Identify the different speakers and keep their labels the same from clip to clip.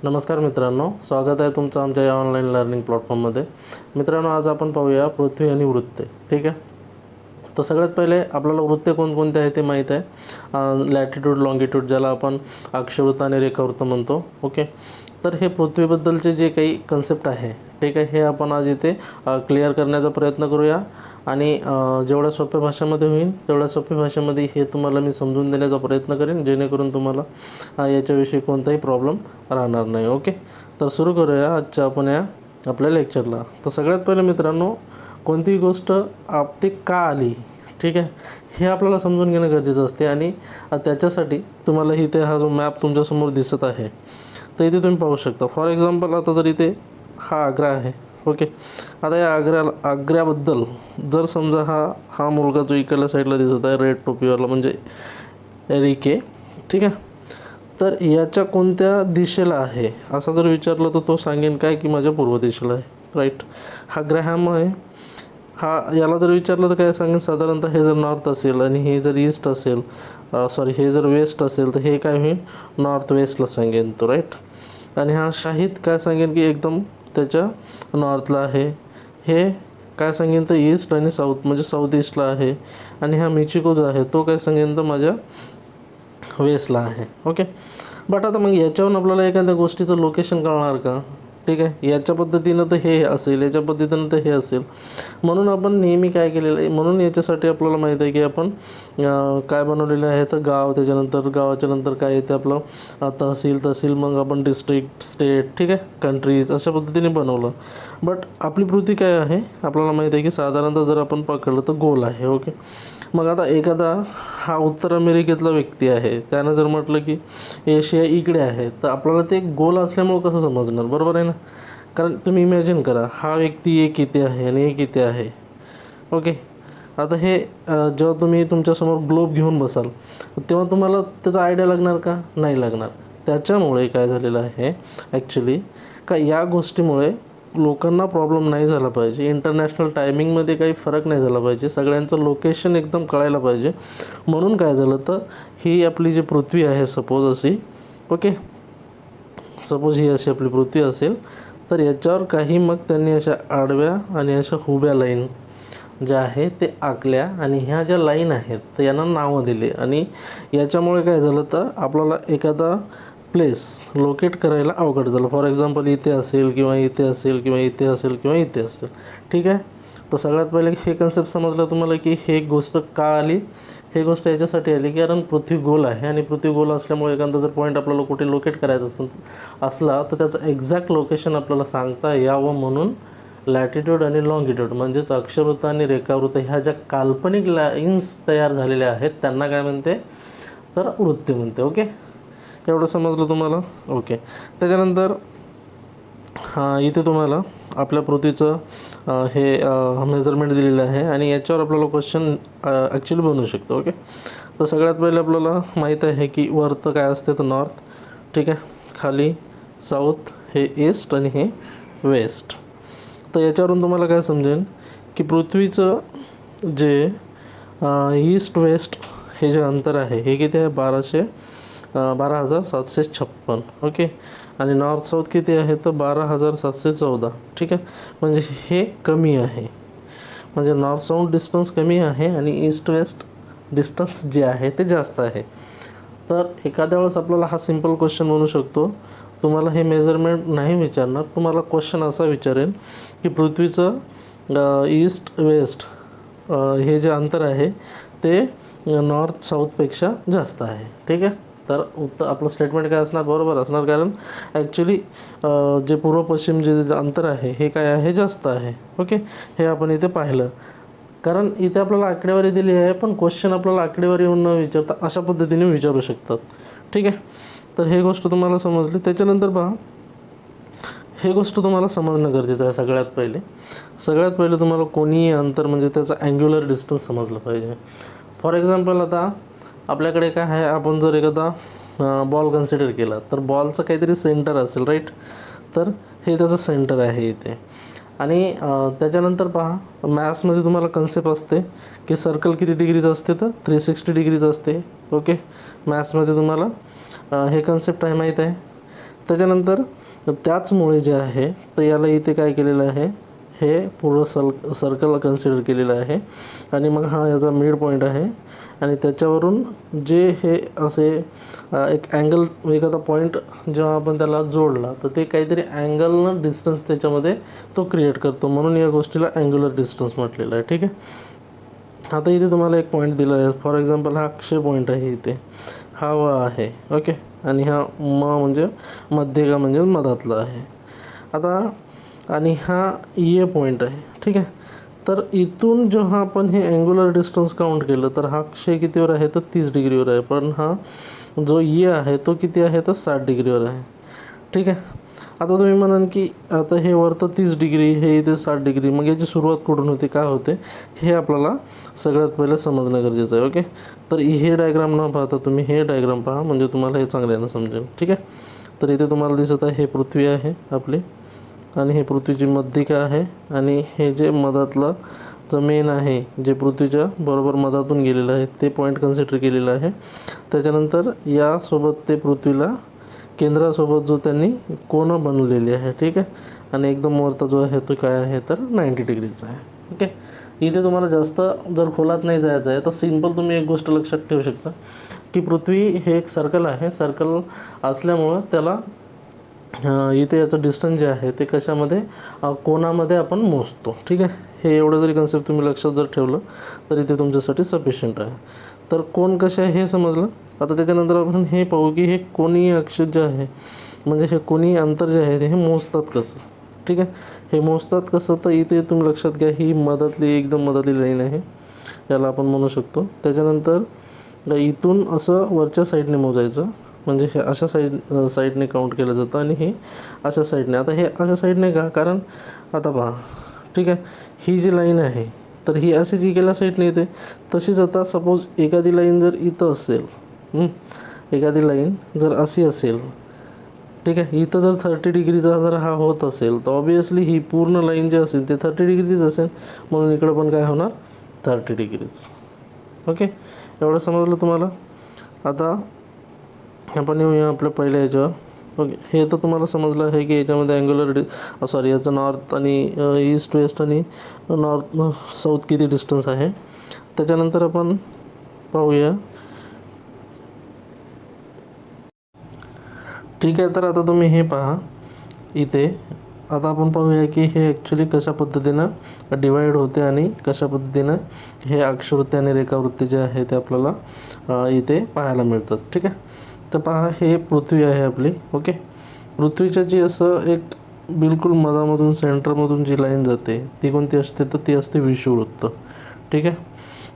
Speaker 1: नमस्कार मित्रांनो, स्वागत आहे तुमचं आमच्या या ऑनलाईन लर्निंग प्लॅटफॉर्ममध्ये. मित्रांनो, आज आपण पाहूया पृथ्वी आणि वृत्ते. ठीक आहे. तर सगळ्यात पहिले आपल्याला वृत्ते कोणकोणते आहे ते माहीत आहे. लॅटिट्यूड, लॉंगिट्यूड, ज्याला आपण अक्षवृत्त आणि रेखावृत्त म्हणतो. ओके. तर हे पृथ्वीबद्दलचे जे काही कन्सेप्ट आहे, ठीक आहे, हे आपण आज इथे क्लिअर करण्याचा प्रयत्न करूया. आणि जेवढ्या सोप्या भाषेमध्ये होईल तेवढ्या सोप्या भाषेमध्ये हे तुम्हाला मी समजून देण्याचा प्रयत्न करेन, जेणेकरून तुम्हाला याच्याविषयी कोणताही प्रॉब्लेम राहणार नाही. ओके. तर सुरू करूया आजच्या आपण आपल्या लेक्चरला. तर सगळ्यात पहिले मित्रांनो, कोणतीही गोष्ट आपली का आली, ठीक आहे, हे आपल्याला समजून घेणं गरजेचं असते. आणि त्याच्यासाठी तुम्हाला इथे हा जो मॅप तुमच्यासमोर दिसत आहे, तर इथे तुम्ही पाहू शकता. फॉर एक्झाम्पल, आता जर इथे हा आग्रा आहे. ओके. आता या आग्र्याबद्दल जर समजा हा मुलगा जो इकडल्या साईडला दिसत आहे रेड टोपीवाला, म्हणजे एरिके, ठीक आहे, तर याच्या कोणत्या दिशेला आहे असं जर विचारलं तर तो सांगेन काय की माझ्या पूर्व दिशेला आहे. राईट. हा ग्रॅहम आहे. याला जर विचारलं तर काय सांगेन, साधारणतः हे जर नॉर्थ असेल आणि हे जर ईस्ट असेल, हे जर वेस्ट असेल तर हे काय होईल, नॉर्थ वेस्टला सांगेन तो. राईट. आणि हा शाहिद काय सांगेन की एकदम त्याच्या नॉर्थला आहे. हे काय सांगेन तर ईस्ट आणि साऊथ, म्हणजे साऊथ ईस्टला आहे. आणि हा मिचिको जो आहे तो काय सांगेन तर माझ्या वेस्टला आहे. ओके. बट आता मग याच्यावरून आपल्याला एखाद्या गोष्टीचं लोकेशन कळणार का? ठीक आहे. याच्या पद्धतीनं तर हे असेल, याच्या पद्धतीनं तर हे असेल. म्हणून आपण नेहमी काय केलेलं आहे, म्हणून याच्यासाठी आपल्याला माहीत आहे की आपण काय बनवलेलं आहे तर गाव, त्याच्यानंतर गावाच्या नंतर काय येते आपलं तहसील, मग आपण डिस्ट्रिक्ट, स्टेट, ठीक आहे, कंट्रीज, अशा पद्धतीने बनवलं. बट आपली पृथ्वी काय आहे आपल्याला माहीत आहे की साधारणतः जर आपण पकडलं तर गोल आहे. ओके. मग आता एखादा हा उत्तर अमेरिकेतला व्यक्ती आहे, त्यानं जर म्हटलं की एशिया इकडे आहे, तर आपल्याला ते गोल असल्यामुळं कसं समजणार, बरोबर आहे ना? कारण तुम्ही इमॅजिन करा, हा व्यक्ती एक इथे आहे आणि एक इथे आहे. ओके. आता हे जेव्हा तुम्ही तुमच्यासमोर ग्लोब घेऊन बसाल तेव्हा तुम्हाला त्याचा आयडिया लागणार का? नाही लागणार. त्याच्यामुळे काय झालेलं आहे ॲक्च्युली, का या गोष्टीमुळे लोकांना प्रॉब्लेम नाही झाला पाहिजे, इंटरनॅशनल टायमिंगमध्ये काही फरक नाही झाला पाहिजे, सगळ्यांचं लोकेशन एकदम कळायला पाहिजे. म्हणून काय झालं तर ही आपली जी पृथ्वी आहे, सपोज अशी, ओके, सपोज ही अशी आपली पृथ्वी असेल, तर याच्यावर काही मग त्यांनी अशा आडव्या आणि अशा उभ्या लाईन ज्या आहे ते आखल्या आणि ह्या ज्या लाईन आहेत तर यांना नावं दिली. आणि याच्यामुळे काय झालं तर आपल्याला एखादा प्लेस लोकेट करायला अवघड झालं. फॉर एक्झाम्पल, इथे असेल किंवा इथे असेल किंवा इथे असेल किंवा इथे असेल. ठीक आहे. तर सगळ्यात पहिले हे कन्सेप्ट समजलं तुम्हाला की हे गोष्ट का आली. हे गोष्ट याच्यासाठी आली की कारण पृथ्वी गोल आहे आणि पृथ्वी गोल असल्यामुळे एखादा जर पॉईंट आपल्याला कुठे लोकेट करायचा असला तर त्याचं एक्झॅक्ट लोकेशन आपल्याला सांगता यावं, म्हणून लॅटिट्यूड आणि लॉंगिट्यूड म्हणजेच अक्षवृत्त आणि रेखावृत्त ह्या ज्या काल्पनिक लाईन्स तयार झालेल्या आहेत त्यांना काय म्हणते तर वृत्ते म्हणते. ओके. एवढं समजलं तुम्हाला? ओके. त्याच्यानंतर इथे तुम्हाला आपल्या पृथ्वीचं हे मेजरमेंट दिलेलं आहे आणि याच्यावर आपल्याला क्वेश्चन ॲक्च्युली बनवू शकतो. ओके. तर सगळ्यात पहिले आपल्याला माहीत आहे की वरतं काय असते तर नॉर्थ, ठीक आहे, खाली साऊथ, हे ईस्ट आणि हे वेस्ट. तर याच्यावरून तुम्हाला काय समजेल की पृथ्वीचं जे ईस्ट वेस्ट हे जे अंतर आहे हे किती आहे, 12,756. ओके. आणि नॉर्थ साऊथ किती आहे तर 12,714. ठीक आहे. म्हणजे हे कमी आहे, म्हणजे नॉर्थ साऊथ डिस्टन्स कमी आहे आणि ईस्ट वेस्ट डिस्टन्स जे आहे ते जास्त आहे. तर एखाद्या वेळेस आपल्याला हा सिम्पल क्वेश्चन म्हणू शकतो, तुम्हाला हे मेजरमेंट नाही विचारणार, तुम्हाला क्वेश्चन असा विचारेल की पृथ्वीचं ईस्ट वेस्ट हे जे अंतर आहे ते नॉर्थ साऊथपेक्षा जास्त आहे. ठीक आहे. तर आपलं स्टेटमेंट काय असणार, बरोबर असणार, कारण ॲक्च्युली जे पूर्व पश्चिम जे अंतर आहे हे काय आहे, जास्त आहे. ओके. हे आपण इथे पाहिलं, कारण इथे आपल्याला आकडेवारी दिली आहे पण क्वेश्चन आपल्याला आकडेवारी येऊन न विचारता अशा पद्धतीने विचारू शकतात. ठीक आहे. तर हे गोष्ट तुम्हाला समजली. त्याच्यानंतर पहा, हे गोष्ट तुम्हाला समजणं गरजेचं आहे. सगळ्यात पहिले तुम्हाला कोणीही अंतर म्हणजे त्याचा अँग्युलर डिस्टन्स समजलं पाहिजे. फॉर एक्झाम्पल, आता आपल्याकडे काय आहे, आपण जर एखादा बॉल कन्सिडर केला तर बॉलचं काहीतरी सेंटर असेल, राईट, तर हे त्याचं सेंटर आहे इथे. आणि त्याच्यानंतर पहा, मॅथ्समध्ये तुम्हाला कन्सेप्ट असते की सर्कल किती डिग्रीचं असते तर 360 डिग्रीचं असते. ओके. मॅथ्समध्ये तुम्हाला हे कन्सेप्ट आहे माहीत आहे. त्याच्यानंतर त्याचमुळे जे आहे तर याला इथे काय केलेलं आहे, हे पूर्ण सर्कल कन्सिडर केलेलं आहे आणि मग हा याचा मिड पॉईंट आहे आणि त्याच्यावरून जे हे असे एक ॲंगल, एखादा पॉईंट जेव्हा आपण त्याला जोडला तर ते काहीतरी ॲंगलनं डिस्टन्स त्याच्यामध्ये तो क्रिएट करतो, म्हणून या गोष्टीला ॲंग्युलर डिस्टन्स म्हटलेलं आहे. ठीक आहे. आता इथे तुम्हाला एक पॉईंट दिला आहे, फॉर एक्झाम्पल हा अक्षय पॉईंट आहे, इथे हा व आहे. ओके. आणि हा म्हणजे मध्यगा म्हणजे मधातला आहे. आता आणि हा ए पॉईंट आहे. ठीक आहे. तर इथून जेव्हा आपण हे अँग्युलर डिस्टन्स काउंट केलं तर हा अक्षय कितीवर आहे तर 30 डिग्रीवर आहे, पण हा जो ए आहे तो किती आहे तर 60 डिग्रीवर आहे. ठीक आहे. आता तुम्ही म्हणाल की आता हे वरतं 30 डिग्री, हे इथे 60 डिग्री, मग याची सुरुवात कुठून होते, काय होते, हे आपल्याला सगळ्यात पहिले समजणं गरजेचं आहे. ओके. तर हे डायग्राम न पाहता तुम्ही हे डायग्राम पहा, म्हणजे तुम्हाला हे चांगल्यानं समजेल. ठीक आहे. तर इथे तुम्हाला दिसत आहे हे पृथ्वी आहे आपली आणि हे पृथ्वीची मध्यिका आहे आणि हे जे मधातलं जो मेन आहे जे पृथ्वीच्या बरोबर मधातून गेलेलं आहे ते पॉईंट कन्सिडर केलेलं आहे. त्याच्यानंतर यासोबत ते पृथ्वीला केंद्रासोबत जो त्यांनी कोन बनवलेली आहे. ठीक आहे. आणि एकदम वरता जो आहे तो काय आहे तर 90 डिग्रीचा आहे. ओके. इथे तुम्हाला जास्त जर खोलात नाही जायचं आहे तर सिंपल तुम्ही एक गोष्ट लक्षात ठेवू शकता की पृथ्वी हे एक सर्कल आहे. सर्कल असल्यामुळं त्याला इथे याचं डिस्टन्स जे आहे ते कशामध्ये कोनामध्ये आपण मोजतो. ठीक आहे. हे एवढं जरी कन्सेप्ट तुम्ही लक्षात जर ठेवलं तर इथे तुमच्यासाठी सफिशियंट आहे. तर कोन कसे आहे हे समजलं. आता त्याच्यानंतर आपण हे पाहू की हे कोनीय अक्ष जे आहे, म्हणजे हे कोनीय अंतर जे आहे हे मोजतात कसं. ठीक आहे. हे मोजतात कसं तर इथे तुम्ही लक्षात घ्या, ही मधातली एकदम मधातली लाईन आहे, याला आपण म्हणू शकतो. त्याच्यानंतर इथून असं वरच्या साईडने मोजायचं, म्हणजे हे अशा साईडने काउंट केलं जातं आणि हे अशा साईडने. आता हे अशा साईडने का, कारण आता पहा. ठीक आहे. ही जी लाईन आहे तर ही अशी जी गेल्या साईडने येते तशीच. आता सपोज एखादी लाईन जर इथं असेल, एखादी लाईन जर अशी असेल, ठीक आहे, इथं जर 30 डिग्रीचा जर हा होत असेल तर ऑब्वियसली ही पूर्ण लाईन जी असेल ते 30 डिग्रीच असेल, म्हणून इकडं पण काय होणार 30 डिग्रीज. ओके. एवढं समजलं तुम्हाला. आता आपण येऊया आपल्या पहिल्या याच्यावर. ओके. हे तर तुम्हाला समजलं आहे की याच्यामध्ये अँग्युलर याचं नॉर्थ आणि ईस्ट वेस्ट आणि नॉर्थ साऊथ किती डिस्टन्स आहे. त्याच्यानंतर आपण पाहूया. ठीक आहे. तर आता तुम्ही हे पहा इथे. आता आपण पाहूया की हे ॲक्च्युली कशा पद्धतीनं डिवाईड होते आणि कशा पद्धतीनं हे अक्षवृत्ती आणि रेखावृत्ती जे आहे ते आपल्याला इथे पाहायला मिळतात. ठीक आहे. तर पहा हे पृथ्वी आहे आपली. ओके. पृथ्वीच्या जी असं एक बिलकुल मधामधून सेंटरमधून जी लाईन जाते ती कोणती असते तर ती असते विषुववृत्त. ठीक आहे.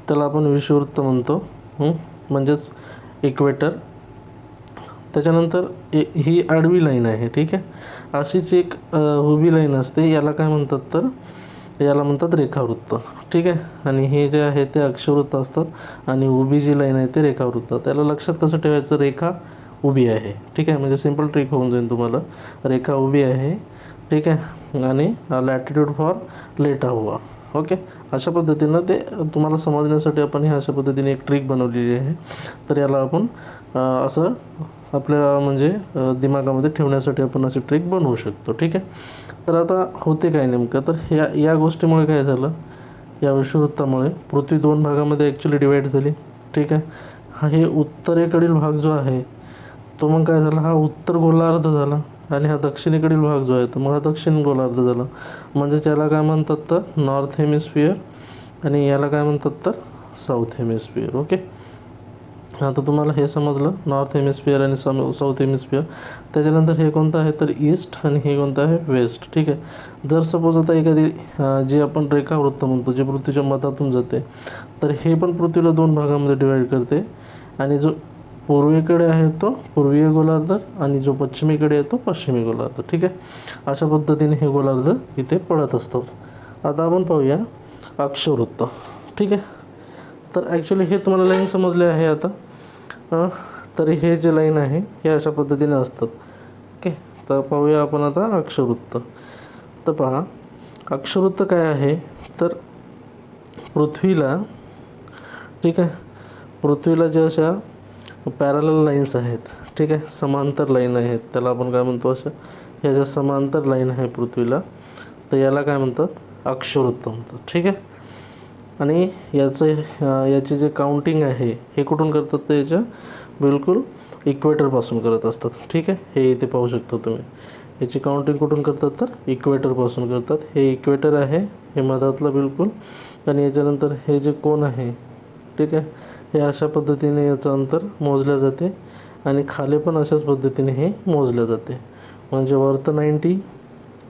Speaker 1: त्याला आपण विषुववृत्त म्हणतो, म्हणजेच इक्वेटर. त्याच्यानंतर ही आडवी लाईन आहे. ठीक आहे. अशीच एक उभी लाईन असते, याला काय म्हणतात तर याला म्हणतात रेखावृत्त. ठीक आहे. आणि हे जे आहे ते अक्षवृत्त असतात आणि उभी जी लाईन आहे ते रेखावृत्त. त्याला लक्षात कसं ठेवायचं, रेखा उभी आहे. ठीक आहे. म्हणजे सिंपल ट्रिक होऊन जाईल तुम्हाला. रेखा उभी आहे. ठीक आहे. आणि लॅटिट्यूड फॉर लेटा हुआ. ओके. अशा पद्धतीनं ते तुम्हाला समजण्यासाठी आपण हे अशा पद्धतीने एक ट्रिक बनवलेली आहे. तर याला आपण असं आपल्या म्हणजे दिमागामध्ये ठेवण्यासाठी आपण अशी ट्रिक बनवू शकतो. ठीक आहे. तर आता होते काय नेमकं तर या गोष्टीमुळे काय झालं, या विषुववृत्तामुळे पृथ्वी 2 भागामध्ये ॲक्च्युली डिवाईड झाली. ठीक आहे. हे उत्तरेकडील भाग जो आहे तो मग काय झाला, हा उत्तर गोलार्ध झाला आणि हा दक्षिणेकडील भाग जो आहे तो मग हा दक्षिण गोलार्ध झाला. म्हणजे त्याला काय म्हणतात तर नॉर्थ हेमिस्फिअर आणि याला काय म्हणतात तर साऊथ हेमिस्फिअर. ओके. आता तुम्हाला हे समजलं नॉर्थ हेमिस्फिअर आणि साऊथ हेमिस्फिअर. त्याच्यानंतर हे कोणतं आहे तर ईस्ट आणि हे कोणतं आहे वेस्ट. ठीक आहे. जर सपोज आता एखादी जी आपण रेखावृत्त म्हणतो जे पृथ्वीच्या मधातून जाते तर हे पण पृथ्वीला 2 भागामध्ये डिवाईड करते आणि जो पूर्वेकडे आहे तो पूर्वीय गोलार्ध आणि जो पश्चिमेकडे आहे तो पश्चिमी गोलार्ध. ठीक आहे. अशा पद्धतीने हे गोलार्ध इथे पडत असतात. आता आपण पाहूया अक्षवृत्त. ठीक आहे. तर ॲक्च्युली हे तुम्हाला लाईन समजले आहे आता. तरी हे जे लाईन आहे हे अशा पद्धतीने असतात. ओके. तर पाहूया आपण आता अक्षवृत्त. तर पहा अक्षवृत्त काय आहे तर पृथ्वीला, ठीक आहे, पृथ्वीला ज्या अशा पॅरलल लाईन्स आहेत, ठीक आहे, समांतर लाईन आहेत, त्याला आपण काय म्हणतो, अशा ह्या ज्या समांतर लाईन आहे पृथ्वीला, तर याला काय म्हणतात, अक्षवृत्त म्हणतात, ठीक आहे. आणि याचे जे काउंटिंग आहे हे कुठून करतात, तर याच्या बिलकुल इक्वेटरपासून करत असतात, ठीक आहे. हे इथे पाहू शकता तुम्ही, याची काउंटिंग कुठून करतात, तर इक्वेटरपासून करतात. हे इक्वेटर आहे, हे मधातलं बिलकुल, आणि याच्यानंतर हे जे कोन आहे, ठीक आहे, हे अशा पद्धतीने याचं अंतर मोजल्या जाते, आणि खाली पण अशाच पद्धतीने हे मोजल्या जाते. म्हणजे वरतं 90,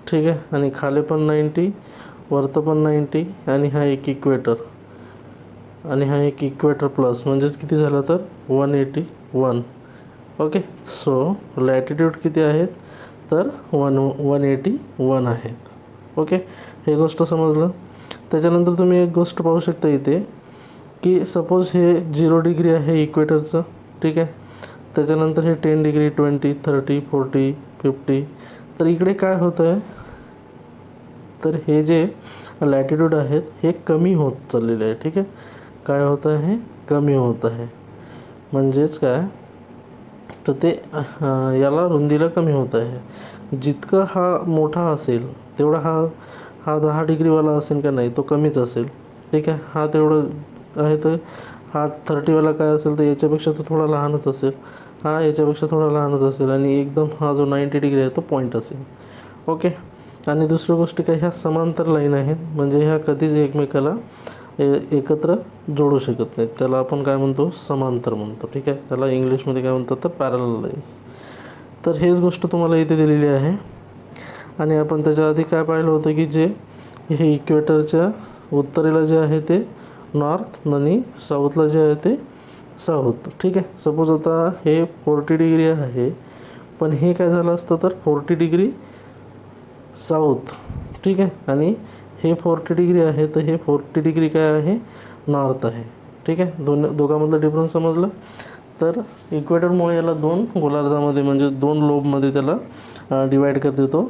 Speaker 1: ठीक आहे, आणि खाली पण 90, वरतं पण 90, आणि हा एक इक्वेटर, आणि हा एक इक्वेटर प्लस, म्हणजेच किती झालं, तर 181. ओके. सो लॅटिट्यूड किती आहेत, तर 181 आहेत. ओके, हे गोष्ट समजलं. त्याच्यानंतर तुम्ही एक गोष्ट पाहू शकता इथे, की सपोज हे 0 डिग्री आहे इक्वेटरचं, ठीक आहे. त्याच्यानंतर हे 10 डिग्री, 20, 30, 40, 50. तर इकडे काय होतं आहे, तर हे जे लॅटिट्यूड आहेत हे कमी होत चाललेले आहे, ठीक आहे. काय होतं आहे, कमी होत आहे. म्हणजेच काय, तर ते याला रुंदीला कमी होत आहे. जितका हा मोठा असेल तेवढा हा 10 डिग्रीवाला असेल का नाही, तो कमीच असेल, ठीक आहे. हा तेवढं आहे, तर हा 30वाला काय असेल, तर याच्यापेक्षा तो थोडा लहानच असेल, हा याच्यापेक्षा थोडा लहानच असेल, आणि एकदम हा जो 90 डिग्री आहे तो पॉईंट असेल. ओके. आणि दुसरी गोष्ट काय, ह्या समांतर लाईन आहेत, म्हणजे ह्या कधीच एकमेकाला एकत्र जोडू शकत नाहीत, त्याला आपण काय म्हणतो, समांतर म्हणतो, ठीक आहे. त्याला इंग्लिशमध्ये काय म्हणतात, तर पॅरलल लाईन्स. तर हेच गोष्ट तुम्हाला इथे दिलेली आहे. आणि आपण त्याच्या आधी काय पाहिलं होतं, की जे हे इक्वेटरच्या उत्तरेला जे आहे ते नॉर्थ, आणि साऊथला जे आहे ते साऊथ, ठीक आहे. सपोज आता हे 40 डिग्री आहे, पण हे काय झालं असतं, तर 40 डिग्री साऊथ, ठीक आहे. आणि हे 40 डिग्री आहे, तर हे 40 डिग्री काय आहे, नॉर्थ आहे, ठीक आहे. दोघांमधलं डिफरन्स समजलं. तर इक्वेटरमुळे याला 2 गोलार्धामध्ये, म्हणजे 2 लोबमध्ये त्याला डिवाईड कर देतो,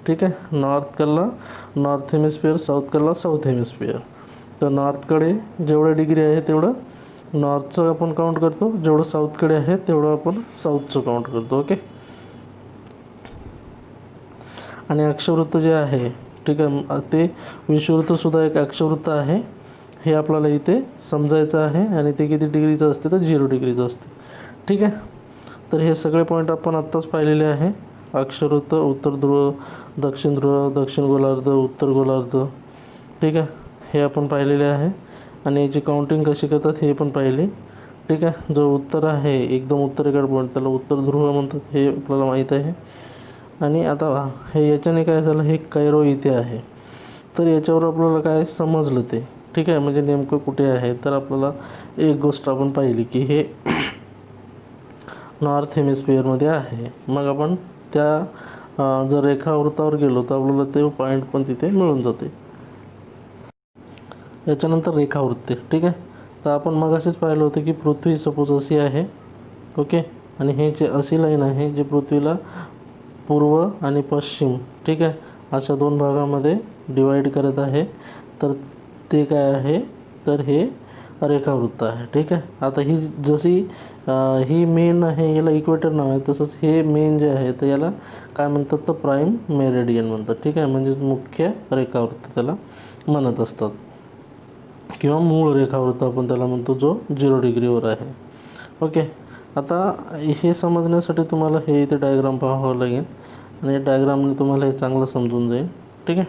Speaker 1: ठीक आहे. नॉर्थकडला नॉर्थ हेमिस्फिअर, साऊथकडला साऊथ हेमिस्फिअर. तर नॉर्थकडे जेवढं डिग्री आहे तेवढं नॉर्थचं आपण काउंट करतो, जेवढं साऊथकडे आहे तेवढं आपण साऊथचं काउंट करतो. ओके. आणि अक्षवृत्त जे आहे, ठीक आहे, ते विषुववृत्तसुद्धा एक अक्षवृत्त आहे, हे आपल्याला इथे समजायचं आहे. आणि ते किती डिग्रीचं असते, तर 0 डिग्रीचं असते, ठीक आहे. तर हे सगळे पॉईंट आपण आत्ताच पाहिलेले आहे. अक्षवृत्त, उत्तर ध्रुव, दक्षिण ध्रुव, दक्षिण गोलार्ध, उत्तर गोलार्ध, ठीक आहे, हे आपण पाहिलेले आहे. आणि याची काउंटिंग कशी करतात हे पण पाहिली, ठीक आहे. जो उत्तर आहे, एकदम उत्तरेकडे पॉईंट, त्याला उत्तर ध्रुव म्हणतात, हे आपल्याला माहीत आहे. आणि आता हे याच्याने काय झालं, हे कैरो इथे आहे, तर याच्यावर आपल्याला काय समजलं ते, ठीक आहे. म्हणजे नेमकं कुठे आहे, तर आपल्याला एक गोष्ट आपण पाहिली, की हे नॉर्थ हेमिस्फिअरमध्ये आहे. मग आपण त्या जर रेखावृत्तावर गेलो तर आपल्याला ते पॉईंट पण तिथे मिळून जाते. याच्यानंतर रेखावृत्ते, ठीक आहे. तर आपण मग असेच पाहिलं होतं, की पृथ्वी सपोज अशी आहे, ओके. आणि हे जे अशी लाईन आहे, जे पृथ्वीला पूर्व आणि पश्चिम, ठीक आहे, अशा 2 भागामध्ये डिवाईड करत आहे, तर ते काय आहे, तर हे रेखावृत्त आहे, ठीक आहे. आता ही जशी ही मेन आहे, याला इक्वेटर नाव आहे, तसंच हे मेन जे आहे तर याला काय म्हणतात, तर प्राईम मेरिडियन म्हणतात, ठीक आहे. म्हणजे मुख्य रेखावृत्त त्याला म्हणत असतात, किंवा मूळ रेखावृत्त आपण त्याला म्हणतो, जो 0 डिग्रीवर आहे. ओके. आता हे समजण्यासाठी तुम्हाला हे इथे डायग्राम पाहावं लागेल, आणि डायग्रामने तुम्हाला हे चांगलं समजून जाईल, ठीक आहे.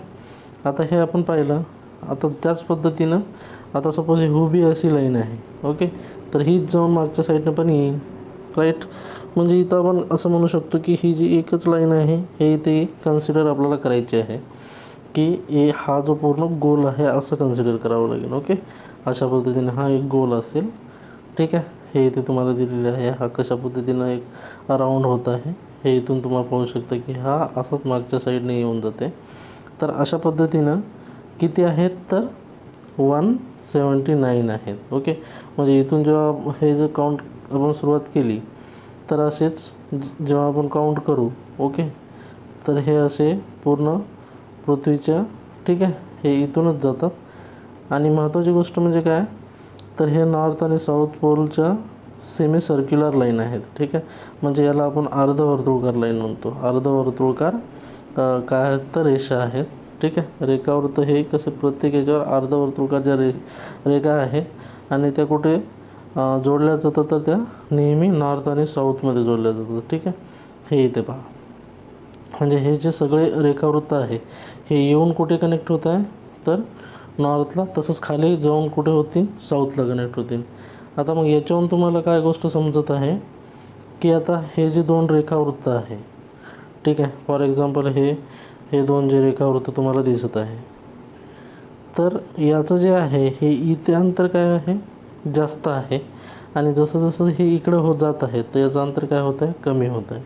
Speaker 1: आता हे आपण पाहिलं. आता त्याच पद्धतीनं आता सपोज ही उभी अशी लाईन आहे, ओके, तर हीच जाऊन मागच्या साईडनं पण येईल, राईट. म्हणजे इथं आपण असं म्हणू शकतो, की ही जी एकच लाईन आहे, हे इथे कन्सिडर आपल्याला करायची आहे, की हा जो पूर्ण गोल आहे असं कन्सिडर करावं लागेल. ओके. अशा पद्धतीने हा एक गोल असेल, ठीक आहे. हे इथे तुम्हाला दिलेले आहे, हा कशा पद्धतीनं एक राऊंड होत आहे, हे इथून तुम्हाला पाहू शकता, की हा असंच मागच्या साईडने येऊन जाते. तर अशा पद्धतीनं किती आहेत, तर 179 आहेत. ओके. म्हणजे इथून जेव्हा हे जे काउंट आपण सुरुवात केली, तर असेच जेव्हा आपण काउंट करू, ओके, तर हे असे पूर्ण पृथ्वीच्या, ठीक आहे, हे इथूनच जातात. आणि महत्त्वाची गोष्ट म्हणजे काय, तर हे नॉर्थ आणि साऊथ पोलच्या सेमी सर्क्युलर लाईन आहेत, ठीक आहे. म्हणजे याला आपण अर्धवर्तुळकार लाईन म्हणतो. अर्धवर्तुळकार काय आहेत तर रेषा आहेत, ठीक आहे. रेखावृत्त हे कसे प्रत्येक याच्यावर अर्धवर्तुळकार ज्या रेखा आहेत आणि त्या कुठे जोडल्या जातात तर त्या नेहमी नॉर्थ आणि साऊथमध्ये जोडल्या जातात, ठीक आहे. हे इथे पहा, म्हणजे हे जे सगळे रेखावृत्त आहे हे येऊन कुठे कनेक्ट होत आहे तर नॉर्थला, तसंच खाली जाऊन कुठे होतील साऊथला कनेक्ट होतील. आता मग याच्यावरून तुम्हाला काय गोष्ट समजत आहे की आता हे जे दोन रेखावृत्त आहे, ठीक आहे. फॉर एक्झाम्पल हे दोन जे रेखावृत्त तुम्हाला दिसत आहे, तर याचं जे आहे हे इथे अंतर काय आहे जास्त आहे आणि जसं जसं हे इकडं होत जात आहे तर याचं अंतर काय होत आहे कमी होत आहे,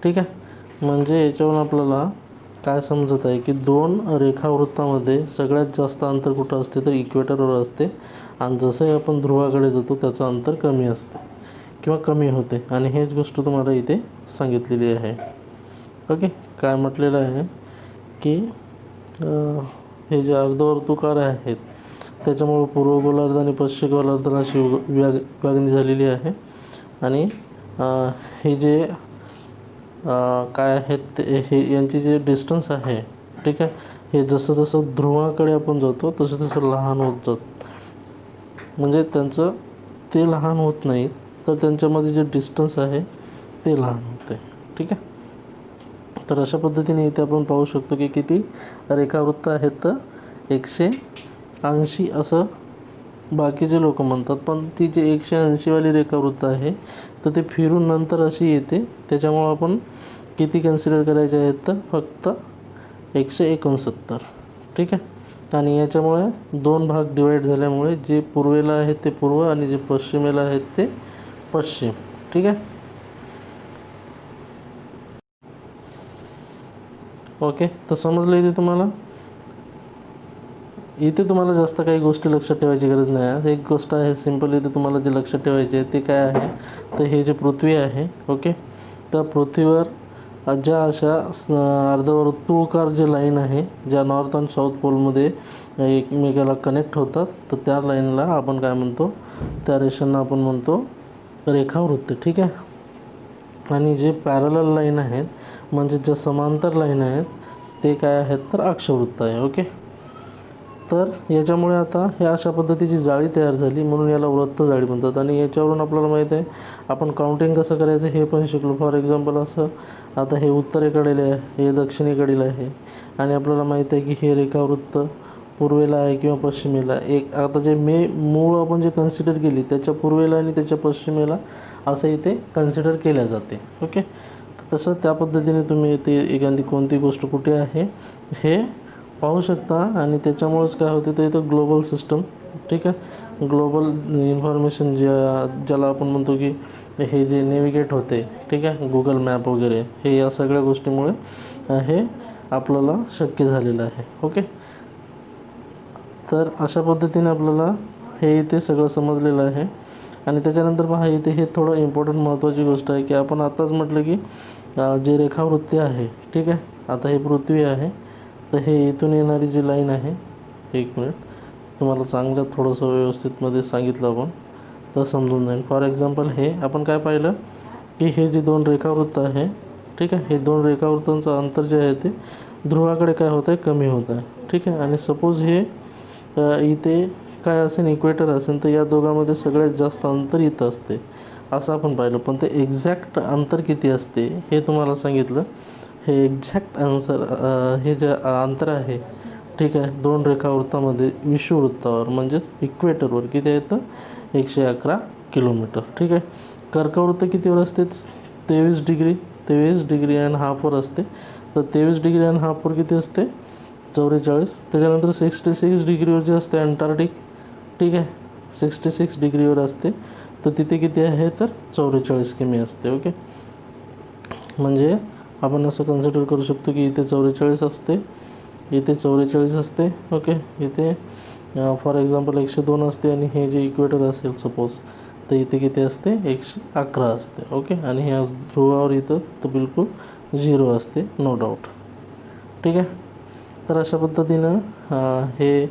Speaker 1: ठीक आहे. म्हणजे याच्यावरून आपल्याला काय समजत आहे की दोन रेखावृत्तामध्ये सगळ्यात जास्त अंतर कुठं असते तर इक्वेटरवर असते आणि जसंही आपण ध्रुवाकडे जातो त्याचं अंतर कमी असते किंवा कमी होते आणि हेच गोष्ट तुम्हाला इथे सांगितलेली आहे. ओके, काय म्हटलेलं आहे की हे जे अर्धवर्तुळकार आहेत त्याच्यामुळे पूर्व गोलार्ध आणि पश्चिम गोलार्धाला अशी विभागणी झालेली आहे आणि हे जे काय आहेत ते हे यांची जे डिस्टन्स आहे, ठीक आहे, हे जसं जसं ध्रुवाकडे आपण जातो तसं तसं लहान होत जात. म्हणजे त्यांचं ते लहान होत नाही तर त्यांच्यामध्ये जे डिस्टन्स आहे ते लहान होते, ठीक आहे. तर अशा पद्धतीने इथे आपण पाहू शकतो की किती रेखावृत्त आहेत तर 180 असं बाकीचे लोक म्हणतात, पण ती जे 180 वाली रेखावृत्त आहे तर ते फिरून नंतर अशी येते. त्याच्यामुळं आपण किती कन्सिडर करायचे आहेत तर फक्त 169, ठीक आहे. आणि याच्यामुळे दोन भाग डिवाईड झाल्यामुळे जे पूर्वेला आहेत ते पूर्व आणि जे पश्चिमेला आहेत ते पश्चिम, ठीक आहे. ओके, तर समजलं इथे तुम्हाला. इथे तुम्हाला जास्त काही गोष्टी लक्षात ठेवायची गरज नाही आहे. एक गोष्ट आहे सिंपल इथे तुम्हाला जे लक्षात ठेवायचे आहे ते काय आहे तर हे जे पृथ्वी आहे, ओके, त्या पृथ्वीवर ज्या अशा अर्धवर्तुळकार जे लाईन आहे ज्या नॉर्थ आणि साऊथ पोलमध्ये एकमेकाला कनेक्ट होतात तर त्या लाईनला आपण काय म्हणतो, त्या रेषांना आपण म्हणतो रेखावृत्त, ठीक आहे. आणि जे पॅरलल लाईन आहेत म्हणजे ज्या समांतर लाईन आहेत ते काय आहेत तर अक्षवृत्त आहे, ओके. तर याच्यामुळे आता हे अशा पद्धतीची जाळी तयार झाली म्हणून याला वृत्त जाळी म्हणतात. आणि याच्यावरून आपल्याला माहीत आहे आपण काउंटिंग कसं करायचं हे पण शिकलो. फॉर एक्झाम्पल असं आता हे उत्तरेकडील आहे, हे दक्षिणेकडील आहे आणि आपल्याला माहीत आहे की हे रेखावृत्त पूर्वेला आहे किंवा पश्चिमेला. एक आता जे मूळ आपण जे कन्सिडर केली त्याच्या पूर्वेला आणि त्याच्या पश्चिमेला असं इथे कन्सिडर केल्या जाते, ओके. तसं त्या पद्धतीने तुम्ही इथे एखादी कोणती गोष्ट कुठे आहे हे पाहू शकता आणि त्याच्यामुळेच काय होते तर इथं ग्लोबल सिस्टम, ठीक आहे, ग्लोबल इन्फॉर्मेशन ज्याला आपण म्हणतो की हे जे नेविगेट होते, ठीक आहे, गुगल मॅप वगैरे हे या सगळ्या गोष्टीमुळे हे आपल्याला शक्य झालेलं आहे, ओके. तर अशा पद्धतीने आपल्याला हे इथे सगळं समजलेलं आहे. आणि त्याच्यानंतर पहा इथे हे थोडं इम्पॉर्टंट महत्त्वाची गोष्ट आहे की आपण आताच म्हटलं की जे रेखावृत्ती आहे, ठीक आहे, आता हे पृथ्वी आहे तर हे इथून येणारी जी लाईन आहे, एक मिनिट तुम्हाला चांगलं थोडंसं व्यवस्थितमध्ये सांगितलं आपण तर समजून जाईल. फॉर एक्झाम्पल हे आपण काय पाहिलं की हे जे दोन रेखावृत्त आहे, ठीक आहे, हे दोन रेखावृत्तांचं अंतर जे आहे ते ध्रुवाकडे काय होतं आहे कमी होत आहे, ठीक आहे. आणि सपोज हे इथे काय असेल इक्वेटर असेल तर या दोघांमध्ये सगळ्यात जास्त अंतर इथं असते असं आपण पाहिलं. पण ते एक्झॅक्ट अंतर किती असते हे तुम्हाला सांगितलं. हे एक्झॅक्ट हे जे अंतर आहे, ठीक आहे, दोन रेखावृत्तामध्ये विषुववृत्तावर म्हणजेच इक्वेटरवर किती आहे तर 111 किलोमीटर, ठीक आहे. कर्कवृत्त कितीवर असते 23 डिग्री अँड हाफवर असते. तर 23 डिग्री अँड हाफवर किती असते 44. त्याच्यानंतर 66 डिग्रीवर जे असते अंटार्क्टिक, ठीक आहे, 66 डिग्रीवर असते तर तिथे किती आहे तर 44 किमी असते, ओके. म्हणजे आपण असं कन्सिडर करू शकतो की इथे 44 असते, इथे 44 असते, ओके. इथे फॉर एक्झाम्पल 102 असते आणि हे जे इक्वेटर असेल सपोज तर इथे किती असते 111 असते, ओके. आणि ह्या ध्रुवावर इथं तर बिलकुल 0 असते, नो डाऊट, ठीक आहे. तर अशा पद्धतीनं हे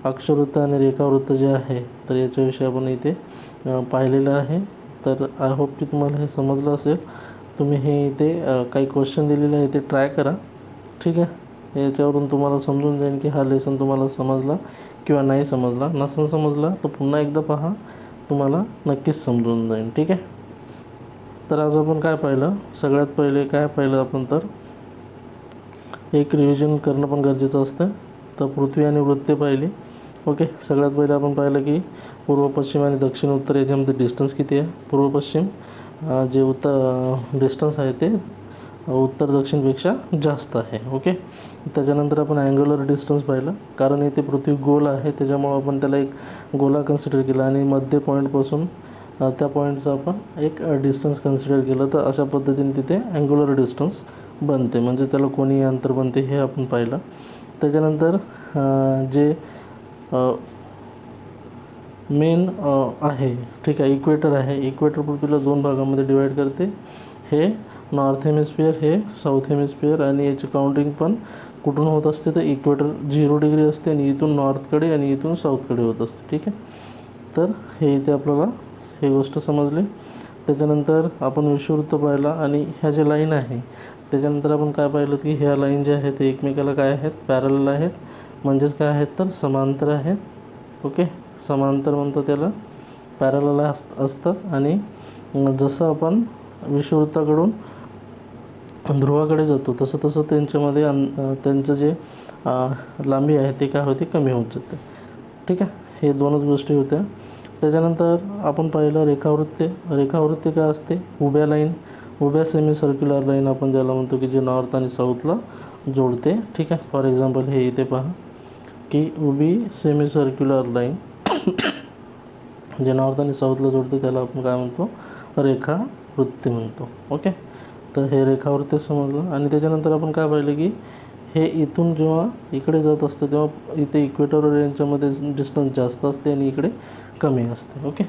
Speaker 1: अक्षवृत्त आणि रेखावृत्त जे आहे तर याच्याविषयी आपण इथे पाहिलेलं आहे. तर आय होप की तुम्हाला हे समजलं असेल. तुम्ही हे इथे काही क्वेश्चन दिलेले आहे ते ट्राय करा. ठीक आहे. याच्यावरून तुम्हाला समजून जाईल की हा लेसन तुम्हाला समजला किंवा नाही समजला. नसेल समजला तर पुन्हा एकदा पहा, तुम्हाला नक्कीच समजून जाईल. ठीक आहे. तर आज आपण काय पाहिलं, सगळ्यात पहिले काय पाहिलं आपण, तर एक रिव्हिजन करणं पण गरजेचं असतं. तर पृथ्वी आणि वृत्ते पाहिली. ओके. सगळ्यात पहिले आपण पाहिलं की पूर्व पश्चिम आणि दक्षिण उत्तर याच्यामध्ये डिस्टन्स किती आहे. पूर्व पश्चिम जे डिस्टन्स आहे ते उत्तर दक्षिणपेक्षा जास्त आहे. ओके. त्याच्यानंतर आपण अँग्युलर डिस्टन्स पाहिलं, कारण इथे पृथ्वी गोल आहे त्याच्यामुळं आपण त्याला एक गोला कन्सिडर केला आणि मध्य पॉईंटपासून त्या पॉईंटचं आपण एक डिस्टन्स कन्सिडर केलं. तर अशा पद्धतीने तिथे अँग्युलर डिस्टन्स बनते, म्हणजे त्याला कोणी अंतर बनते हे आपण पाहिलं. त्याच्यानंतर जे मेन आहे, ठीक आहे, इक्वेटर आहे. इक्वेटर पृथ्वीला 2 भागामध्ये डिवाईड करते. हे नॉर्थ हेमिस्फिअर, हे साऊथ हेमिस्फिअर. आणि याची काउंटिंग पण कुठून होत असते, तर इक्वेटर 0 डिग्री असते आणि इथून नॉर्थकडे आणि इथून साऊथकडे होत असते. ठीक आहे. तर हे इथे आपल्याला हे गोष्ट समजली. त्याच्यानंतर आपण विषुववृत्त पाहिला आणि ह्या ज्या लाईन आहे त्याच्यानंतर आपण काय पाहिलं की ह्या लाईन ज्या आहेत ते एकमेकाला काय आहेत, पॅरलल आहेत. म्हणजेच काय आहेत, तर समांतर आहेत. ओके. समांतर म्हणतो त्याला, पॅरलल असतात. आणि जसं आपण विषुववृत्ताकडून ध्रुवाकडे जातो तसं तसं त्यांच्यामध्ये त्यांचं जे लांबी आहे ते काय होते, कमी होत जाते. ठीक आहे. हे दोनच गोष्टी होत्या. त्याच्यानंतर आपण पाहिलं रेखावृत्ते. रेखावृत्ते काय असते, उभ्या लाईन, उभ्या सेमी सर्क्युलर लाईन आपण ज्याला म्हणतो की जे नॉर्थ आणि साऊथला जोडते. ठीक आहे. फॉर एक्झाम्पल हे इथे पहा की उभी सेमी सर्क्युलर लाईन जे नॉर्थ आणि साऊथला जोडते त्याला आपण काय म्हणतो, रेखावृत्ते म्हणतो. ओके. तर हे रेखावृत्ते समजलं. आणि त्याच्यानंतर आपण काय पाहिलं की हे इथून जेव्हा इकडे जात असतं तेव्हा इथे इक्वेटर यांच्यामध्ये डिस्टन्स जास्त असते आणि इकडे कमी असते. ओके.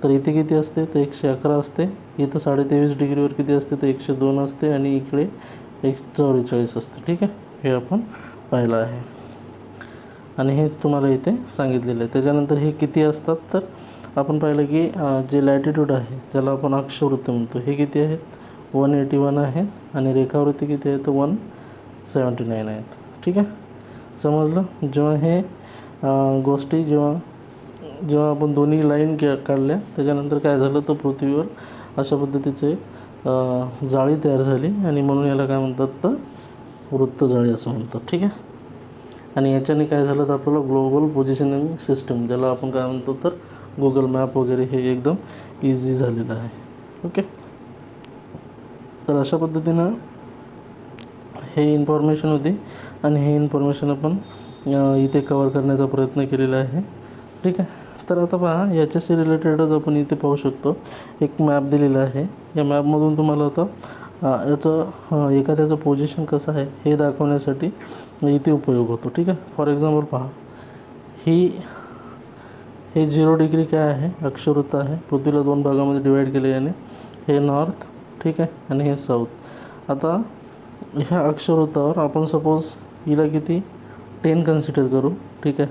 Speaker 1: तर इथे किती असते, तर 111 असते. इथं 23.5 डिग्रीवर किती असते, तर 102 असते. आणि इकडे 144 असते. ठीक आहे. हे आपण पाहिलं आहे आणि हेच तुम्हाला इथे सांगितलेलं आहे. त्याच्यानंतर हे किती असतात, तर आपण पाहिलं की जे लॅटिट्यूड आहे ज्याला आपण अक्षवृत्त म्हणतो हे किती आहेत, 181 आहेत. आणि रेखावृत्ती किती आहे, तर 179 आहेत. ठीक आहे. समजलं. जेव्हा हे गोष्टी जेव्हा आपण दोन्ही लाईन काढल्या त्याच्यानंतर काय झालं, तर पृथ्वीवर अशा पद्धतीचे जाळी तयार झाली आणि म्हणून याला काय म्हणतात, तर वृत्तजाळी असं म्हणतात. ठीक आहे. आणि याच्याने काय झालं, तर आपल्याला ग्लोबल पोझिशनिंग सिस्टम ज्याला आपण काय म्हणतो, तर गुगल मॅप वगैरे हे एकदम इझी झालेलं आहे. ओके. तर अशा पद्धतीनं हे इन्फॉर्मेशन होती आणि हे इन्फॉर्मेशन आपण इथे कवर करण्याचा प्रयत्न केलेला आहे. ठीक आहे. तर आता पहा, याच्याशी रिलेटेडच आपण इथे पाहू शकतो एक मॅप दिलेला आहे. या मॅपमधून तुम्हाला आता याचं एखाद्याचं पोझिशन कसं आहे हे दाखवण्यासाठी इथे उपयोग होतो. ठीक आहे. फॉर एक्झाम्पल पहा, हे 0 डिग्री काय आहे, अक्षवृत्त आहे. पृथ्वीला 2 भागामध्ये डिवाईड केले याने. हे नॉर्थ, ठीक आहे, आणि हे साऊथ. आता ह्या अक्षवृत्तावर आपण सपोज हिला किती 10 कन्सिडर करू. ठीक आहे.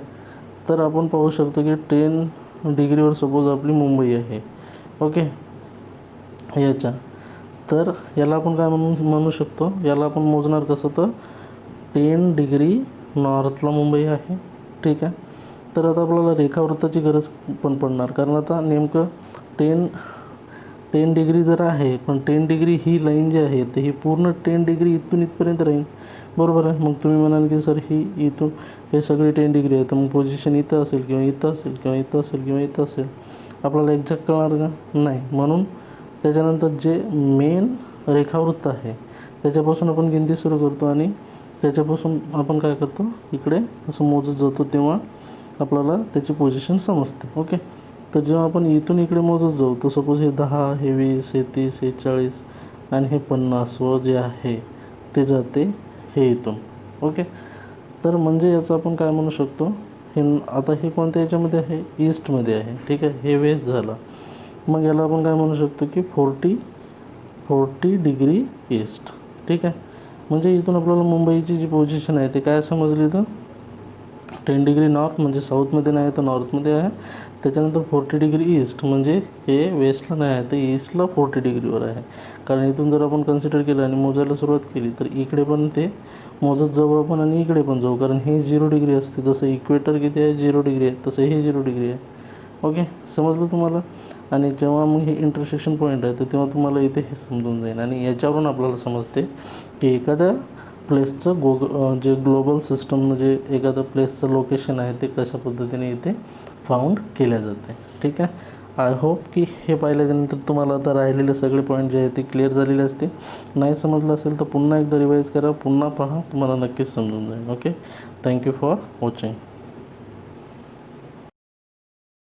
Speaker 1: तर आपण पाहू शकतो की 10 डिग्रीवर सपोज आपली मुंबई आहे. ओके. याच्या तर याला आपण काय म्हणू शकतो, याला आपण मोजणार कसं, तर 10 डिग्री नॉर्थला मुंबई आहे. ठीक आहे. तर आता आपल्याला रेखावृत्ताची गरज पण पडणार, कारण आता नेमकं 10 डिग्री जर आहे, पण 10 डिग्री ही लाईन जी आहे तर ही पूर्ण 10 डिग्री इथून इथपर्यंत राहील. बरोबर आहे. मग तुम्ही म्हणाल की सर ही इथून हे सगळे 10 डिग्री आहे, तर मग पोझिशन इथं असेल किंवा इथं असेल किंवा इथं असेल किंवा इथं असेल, आपल्याला एक्झॅक्ट कळणार का, नाही. म्हणून त्याच्यानंतर जे मेन रेखावृत्त आहे त्याच्यापासून आपण गिनती सुरू करतो आणि त्याच्यापासून आपण काय करतो, इकडे असं मोजत जातो, तेव्हा आपल्याला त्याची पोझिशन समजते. ओके. तर जेव्हा आपण इथून इकडे मोजत जाऊ, तर सपोज हे 10, हे 20, हे 30, हे 40 आणि हे 50 व जे आहे ते जाते हे इथून. ओके. तर म्हणजे याचं आपण काय म्हणू शकतो, हे आता हे कोणत्या याच्यामध्ये आहे, ईस्टमध्ये आहे. ठीक आहे. हे वेस्ट झालं. मग याला आपण काय म्हणू शकतो की 40 डिग्री ईस्ट. ठीक आहे. म्हणजे इथून आपल्याला मुंबईची जी पोझिशन आहे ते काय समजली, तर 10 डिग्री नॉर्थ म्हणजे साऊथमध्ये नाही तर नॉर्थमध्ये आहे. त्याच्यानंतर 40 डिग्री ईस्ट म्हणजे हे वेस्टला नाही आहे तर ईस्टला 40 डिग्रीवर आहे. कारण इथून जर आपण कन्सिडर केलं आणि मोजायला सुरुवात केली तर इकडे पण ते मोजत जाऊ आपण आणि इकडे पण जाऊ, कारण हे 0 डिग्री असते. जसं इक्वेटर किती आहे 0 डिग्री आहे तसं हे 0 डिग्री आहे. ओके, समजलं तुम्हाला. आणि जेव्हा मग हे इंटरसेक्शन पॉईंट आहे तर तेव्हा तुम्हाला इथे हे समजून जाईल आणि याच्यावरून आपल्याला समजते की एखाद्या प्लेसचं जे ग्लोबल सिस्टम म्हणजे एखाद्या प्लेसचं लोकेशन आहे ते कशा पद्धतीने इथे फाउंड केल्या जाते. ठीक आहे. आय होप की हे पाहिल्याच्यानंतर तुम्हाला आता राहिलेले सगळे पॉईंट जे आहेत ते क्लिअर झालेले असतील. नाही समजलं असेल तर पुन्हा एकदा रिवाईज करा, पुन्हा पहा, तुम्हाला नक्कीच समजून जाईल. Okay, thank you for watching.